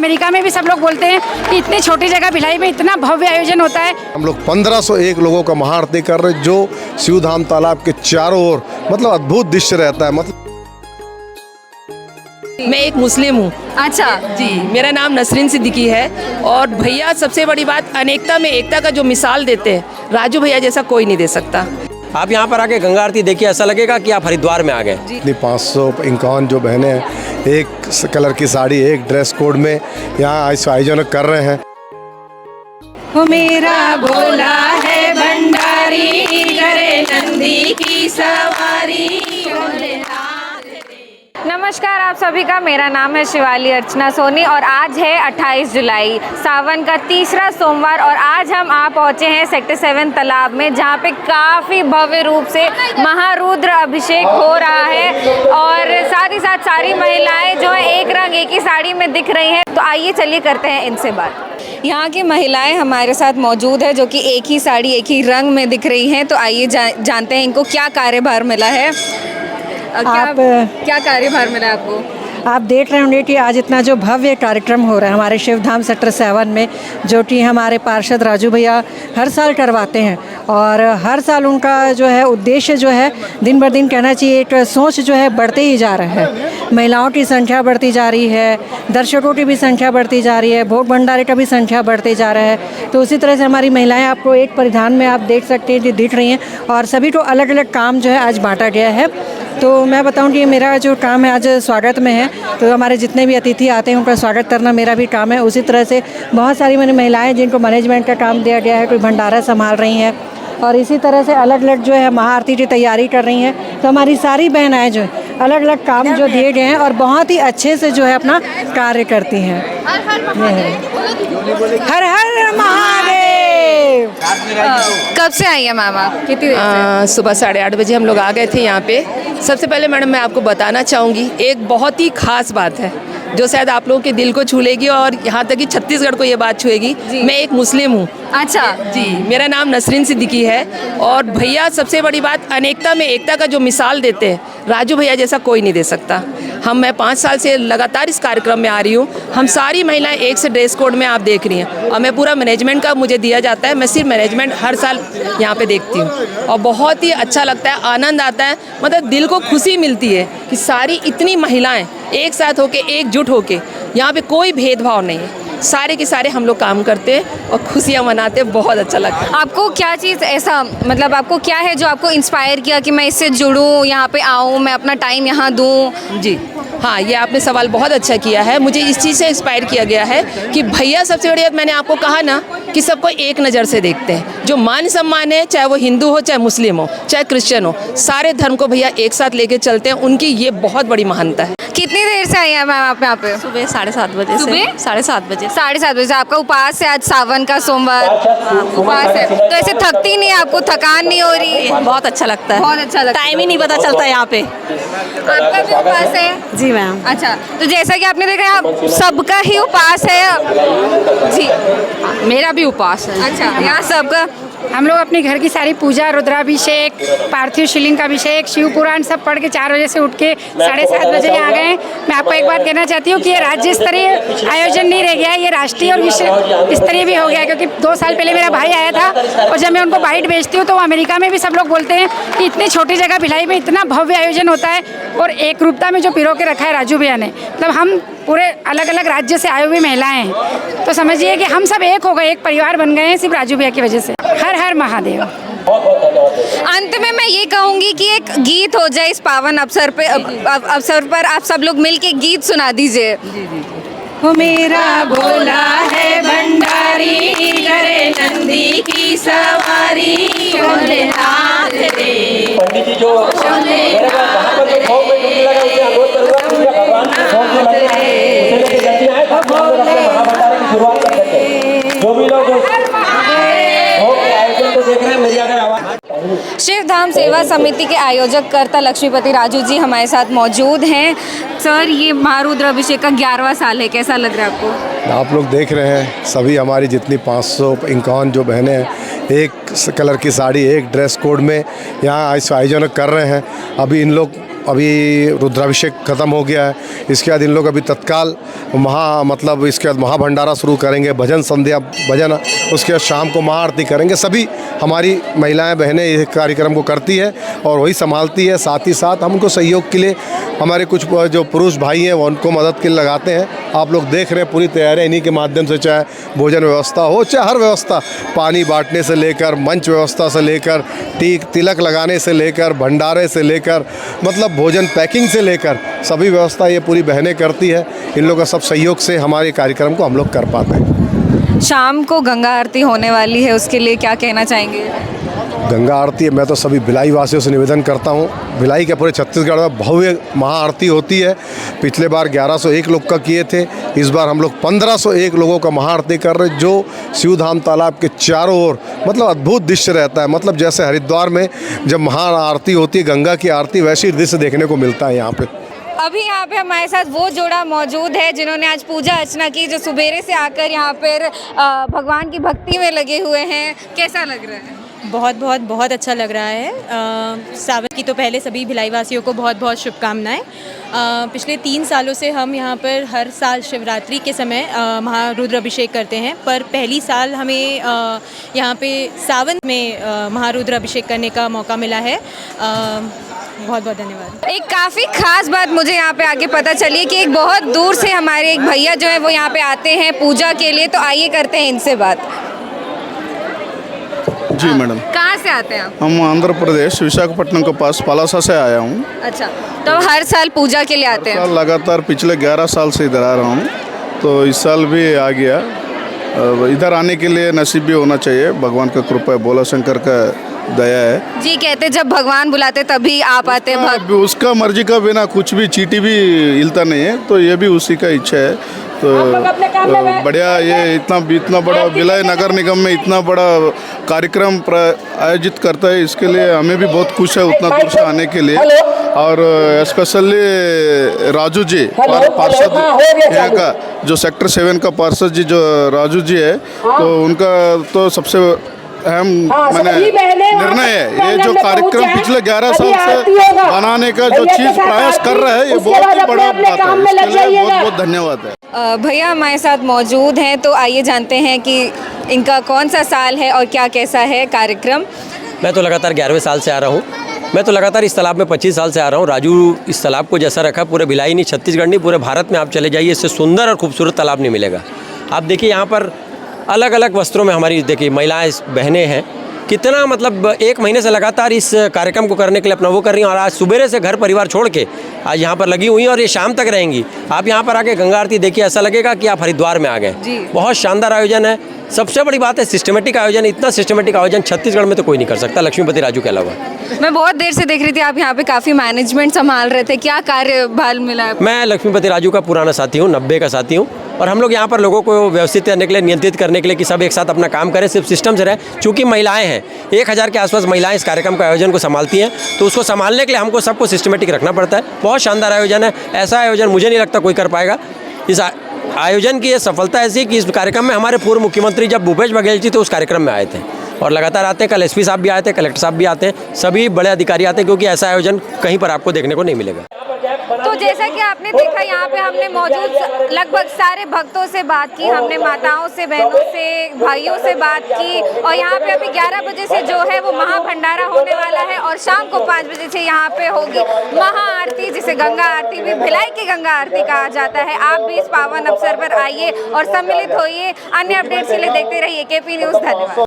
America में भी सब लोग बोलते हैं कि इतनी छोटी जगह भिलाई में इतना भव्य आयोजन होता है। हम लोग 1501 लोगों का महाआरती कर रहे, जो शिवधाम तालाब के चारों ओर मतलब अद्भुत दृश्य रहता है। मतलब मैं एक मुस्लिम हूँ। अच्छा जी, मेरा नाम नसरीन सिद्दीकी है और भैया सबसे बड़ी बात अनेकता में एकता का जो मिसाल देते हैं, राजू भैया जैसा कोई नहीं दे सकता। आप यहाँ पर आके गंगा आरती देखिए, ऐसा लगेगा कि आप हरिद्वार में आ गए। इतनी 551 जो बहनें हैं, एक कलर की साड़ी, एक ड्रेस कोड में यहाँ इस आयोजन कर रहे हैं। वो मेरा भोला है भंडारी, करे नंदी की सवारी। नमस्कार आप सभी का, मेरा नाम है शिवाली अर्चना सोनी और आज है 28 जुलाई, सावन का तीसरा सोमवार। और आज हम आ पहुँचे हैं सेक्टर 7 तालाब में, जहाँ पे काफ़ी भव्य रूप से महारुद्र अभिषेक हो रहा है और साथ ही साथ सारी महिलाएं जो है एक रंग एक ही साड़ी में दिख रही हैं। तो आइए चलिए करते हैं इनसे बात। यहाँ की महिलाएं हमारे साथ मौजूद है जो कि एक ही साड़ी एक ही रंग में दिख रही हैं। तो आइए जानते हैं इनको क्या कार्यभार मिला है। क्या कार्यभार मिला है आपको? आप देख रहे होंगे कि आज इतना जो भव्य कार्यक्रम हो रहा है हमारे शिवधाम सेक्टर 7 में, जो कि हमारे पार्षद राजू भैया हर साल करवाते हैं। और हर साल उनका जो है उद्देश्य जो है दिन ब दिन कहना चाहिए, एक सोच जो है बढ़ते ही जा रहा है। महिलाओं की संख्या बढ़ती जा रही है, दर्शकों की भी संख्या बढ़ती जा रही है, भोग भंडारे का भी संख्या बढ़ते जा रहा है। तो उसी तरह से हमारी महिलाएं आपको एक परिधान में आप देख सकते हैं कि दिख रही हैं और सभी को अलग अलग काम जो है आज बांटा गया है। तो मैं बताऊं कि मेरा जो काम है आज स्वागत में है, तो हमारे जितने भी अतिथि आते हैं उनका स्वागत करना मेरा भी काम है। उसी तरह से बहुत सारी मैंने महिलाएं जिनको मैनेजमेंट का काम दिया गया है, कोई भंडारा संभाल रही हैं और इसी तरह से अलग अलग जो है महाआरती की तैयारी कर रही हैं। तो हमारी सारी बहनाएं जो है अलग अलग काम जो दिए गए हैं और बहुत ही अच्छे से जो है अपना कार्य करती हैं। हर हर महादेव। कब से आई है मैम आप? कितनी देर से? सुबह 8:30 बजे हम लोग आ गए थे यहाँ पे। सबसे पहले मैडम मैं आपको बताना चाहूँगी एक बहुत ही खास बात है जो शायद आप लोगों के दिल को छू लेगी और यहाँ तक कि छत्तीसगढ़ को ये बात छुएगी। मैं एक मुस्लिम हूँ। अच्छा जी, मेरा नाम नसरीन सिद्दीकी है और भैया सबसे बड़ी बात अनेकता में एकता का जो मिसाल देते हैं, राजू भैया जैसा कोई नहीं दे सकता। मैं 5 साल से लगातार इस कार्यक्रम में आ रही हूँ। हम सारी महिलाएं एक से ड्रेस कोड में आप देख रही हैं और मैं पूरा मैनेजमेंट का मुझे दिया जाता है। मैं सिर्फ मैनेजमेंट हर साल यहाँ पे देखती हूँ और बहुत ही अच्छा लगता है, आनंद आता है, मतलब दिल को खुशी मिलती है कि सारी इतनी महिलाएं एक साथ होके एकजुट होके, यहाँ पे कोई भेदभाव नहीं है, सारे के सारे हम लोग काम करते हैं और खुशियाँ मनाते हैं। बहुत अच्छा लगता है। आपको क्या चीज़ ऐसा, मतलब आपको क्या है जो आपको इंस्पायर किया कि मैं इससे जुड़ूं, यहाँ पे आऊँ, मैं अपना टाइम यहाँ दूँ? जी हाँ, ये आपने सवाल बहुत अच्छा किया है। मुझे इस चीज़ से इंस्पायर किया गया है कि भैया सबसे बढ़िया, मैंने आपको कहा ना कि सबको एक नज़र से देखते हैं। जो मान सम्मान है, चाहे वो हिंदू हो, चाहे मुस्लिम हो, चाहे क्रिश्चियन हो, सारे धर्म को भैया एक साथ लेके चलते हैं। उनकी ये बहुत बड़ी महानता है। कितनी देर से आई हैं मैम आप यहाँ पे? सुबह 7:30 बजे से। सुबह 7:30 बजे। 7:30 बजे। आपका उपास है आज, सावन का सोमवार उपास है, तो ऐसे थकती नहीं, आपको थकान नहीं हो रही? बहुत अच्छा लगता है। बहुत अच्छा लगता है। टाइम ही नहीं पता चलता यहाँ पे। आपका भी उपास है? जी मैम। अच्छा, तो जैसा कि आपने देखा यहाँ सबका ही उपास है। जी, मेरा भी उपास है। अच्छा, यहाँ सबका। हम लोग अपने घर की सारी पूजा, रुद्राभिषेक, पार्थिव शिवलिंग का अभिषेक, शिव पुराण सब पढ़ के 4 बजे से उठ के 7:30 बजे यहाँ आ गए हैं। मैं आपको एक बात कहना चाहती हूँ कि ये राज्य स्तरीय आयोजन नहीं रह गया है, ये राष्ट्रीय और विश्व स्तरीय भी हो गया है। क्योंकि 2 साल पहले मेरा भाई आया था और जब मैं उनको बाइट भेजती हूँ तो अमेरिका में भी सब लोग बोलते हैं कि इतनी छोटी जगह भिलाई में इतना भव्य आयोजन होता है। और एक रूपता में जो पिरो के रखा है राजू भैया ने, मतलब हम पूरे अलग अलग राज्य से आए हुए महिलाएं हैं, तो समझिए कि हम सब एक हो गए, एक परिवार बन गए हैं सिर्फ राजू भैया की वजह से। हर हर महादेव। अंत में मैं ये कहूँगी कि एक गीत हो जाए इस पावन अवसर पर आप सब लोग मिल के गीत सुना दीजिए। वो मेरा भोला है भंडारी, करे नंदी की सवारी। भोलेनाथ रे, पंडित जी जो वहाँ पर जो भोग में डुबकी लगा उसे अनुरोध करूँगा कि भगवान के भोग में लगे हैं, उसे गलतियाँ हैं ताकि हम लोग अपने महाभंडारे की शुरुआत कर सकें। जो भी लोग भोग के आयोजन को देख रहे हैं, मेरी अगर आवाज़। शिवधाम सेवा समिति के आयोजक कर्ता लक्ष्मीपति राजू जी हमारे साथ मौजूद हैं। सर, ये महारुद्र अभिषेक का 11वां साल है, कैसा लग रहा है आपको? आप लोग देख रहे हैं सभी हमारी जितनी 551 जो बहनें हैं, एक कलर की साड़ी, एक ड्रेस कोड में यहाँ इस आयोजन कर रहे हैं। अभी इन लोग अभी रुद्राभिषेक ख़त्म हो गया है। इसके बाद इन लोग अभी तत्काल मतलब इसके बाद महाभंडारा शुरू करेंगे, भजन संध्या भजन, उसके बाद शाम को महाआरती करेंगे। सभी हमारी महिलाएं बहनें ये कार्यक्रम को करती है और वही संभालती है। साथ ही साथ हम उनको सहयोग के लिए हमारे कुछ जो पुरुष भाई हैं वो उनको मदद के लिए लगाते हैं। आप लोग देख रहे हैं पूरी तैयारियां इन्हीं के माध्यम से, चाहे भोजन व्यवस्था हो, चाहे हर व्यवस्था, पानी बांटने से लेकर, मंच व्यवस्था से लेकर, तिलक लगाने से लेकर, भंडारे से लेकर, मतलब भोजन पैकिंग से लेकर सभी व्यवस्था ये पूरी बहनें करती है। इन लोगों का सब सहयोग से हमारे कार्यक्रम को हम लोग कर पाते हैं। शाम को गंगा आरती होने वाली है, उसके लिए क्या कहना चाहेंगे? गंगा आरती है, मैं तो सभी भिलाई वासियों से निवेदन करता हूँ, भिलाई के पूरे छत्तीसगढ़ में भव्य महाआरती होती है। पिछले बार 1101 लोग का किए थे, इस बार हम लोग 1501 लोगों का महाआरती कर रहे हैं, जो शिवधाम तालाब के चारों ओर मतलब अद्भुत दृश्य रहता है। मतलब जैसे हरिद्वार में जब महाआरती होती है, गंगा की आरती, वैसी दृश्य देखने को मिलता है यहाँ पे। अभी यहाँ पे हमारे साथ वो जोड़ा मौजूद है जिन्होंने आज पूजा अर्चना की, जो सुबेरे से आकर यहाँ पर भगवान की भक्ति में लगे हुए हैं। कैसा लग रहा है? बहुत अच्छा लग रहा है। सावन की तो पहले सभी भिलाई वासियों को बहुत बहुत शुभकामनाएं। पिछले 3 सालों से हम यहाँ पर हर साल शिवरात्रि के समय महारुद्र अभिषेक करते हैं, पर पहली साल हमें यहाँ पे सावन में महारुद्र अभिषेक करने का मौका मिला है। बहुत बहुत धन्यवाद। एक काफ़ी खास बात मुझे यहाँ पे आके पता चली कि एक बहुत दूर से हमारे एक भैया जो है वो यहाँ पे आते हैं पूजा के लिए, तो आइए करते हैं इनसे बात। जी मैडम। कहाँ से आते हैं आप? हम आंध्र प्रदेश विशाखापट्टनम के पास पलासा से आया हूँ। अच्छा, तो हर साल पूजा के लिए आते हैं? लगातार पिछले 11 साल से इधर आ रहा हूँ, तो इस साल भी आ गया। इधर आने के लिए नसीब भी होना चाहिए, भगवान का कृपा है, भोला शंकर का दया है। जी कहते जब भगवान बुलाते तभी आप आते हैं। उसका मर्जी का बिना कुछ भी चीटी भी हिलता नहीं है, तो ये भी उसी का इच्छा है। तो बढ़िया, ये इतना बड़ा भिलाई नगर निगम में इतना बड़ा कार्यक्रम आयोजित करता है, इसके लिए हमें भी बहुत खुश है उतना दूर से आने के लिए। और स्पेशली राजू जी पार्षद यहाँ का, जो सेक्टर 7 का पार्षद जी जो राजू जी है, तो उनका तो सबसे अहम निर्णय है। ये जो कार्यक्रम पिछले 11 साल से बनाने का जो चीज़ प्रयास कर रहा है, ये बहुत ही बड़ा बात है। इसके लिए बहुत बहुत धन्यवाद है। भैया हमारे साथ मौजूद हैं, तो आइए जानते हैं कि इनका कौन सा साल है और क्या कैसा है कार्यक्रम। मैं तो लगातार 11वें साल से आ रहा हूँ। मैं तो लगातार इस तालाब में 25 साल से आ रहा हूँ। राजू इस तालाब को जैसा रखा, पूरे भिलाई नहीं, छत्तीसगढ़ नहीं, पूरे भारत में आप चले जाइए, इससे सुंदर और खूबसूरत तालाब नहीं मिलेगा। आप देखिए यहाँ पर अलग अलग वस्त्रों में हमारी देखिए महिलाएं बहनें हैं, कितना मतलब 1 महीने से लगातार इस कार्यक्रम को करने के लिए अपना वो कर रही हैं। और आज सुबह से घर परिवार छोड़ के आज यहाँ पर लगी हुई हैं और ये शाम तक रहेंगी। आप यहाँ पर आके गंगा आरती देखिए, ऐसा लगेगा कि आप हरिद्वार में आ गए। बहुत शानदार आयोजन है। सबसे बड़ी बात है सिस्टमेटिक आयोजन। इतना सिस्टमेटिक आयोजन छत्तीसगढ़ में तो कोई नहीं कर सकता, लक्ष्मीपति राजू के अलावा। मैं बहुत देर से देख रही थी आप यहाँ पे काफ़ी मैनेजमेंट संभाल रहे थे, क्या कार्यभार मिला है? मैं लक्ष्मीपति राजू का पुराना साथी हूँ, 90 का साथी हूँ। और हम लोग यहाँ पर लोगों को व्यवस्थित करने के लिए, नियंत्रित करने के लिए कि सब एक साथ अपना काम करें, सिर्फ सिस्टम से रहे। चूँकि महिलाएं हैं, 1000 के आसपास महिलाएं इस कार्यक्रम का आयोजन को संभालती हैं, तो उसको संभालने के लिए हमको सबको सिस्टमेटिक रखना पड़ता है। बहुत शानदार आयोजन है। ऐसा आयोजन मुझे नहीं लगता कोई कर पाएगा। इस आयोजन की ये सफलता ऐसी कि इस कार्यक्रम में हमारे पूर्व मुख्यमंत्री जब भूपेश बघेल जी तो उस कार्यक्रम में आए थे और लगातार आते हैं। कल एसपी साहब भी आए थे, कलेक्टर साहब भी आते हैं, सभी बड़े अधिकारी आते हैं, क्योंकि ऐसा आयोजन कहीं पर आपको देखने को नहीं मिलेगा। तो जैसा कि आपने देखा यहाँ पे हमने मौजूद लगभग सारे भक्तों से बात की, हमने माताओं से, बहनों से, भाइयों से बात की। और यहाँ पे अभी 11 बजे से जो है वो महाभंडारा होने वाला है और शाम को 5 बजे से यहाँ पे होगी महाआरती, जिसे गंगा आरती भी भिलाई की गंगा आरती कहा जाता है। आप भी इस पावन अवसर पर आइए और सम्मिलित होइए। अन्य अपडेट्स के लिए देखते रहिए KP न्यूज़। धन्यवाद।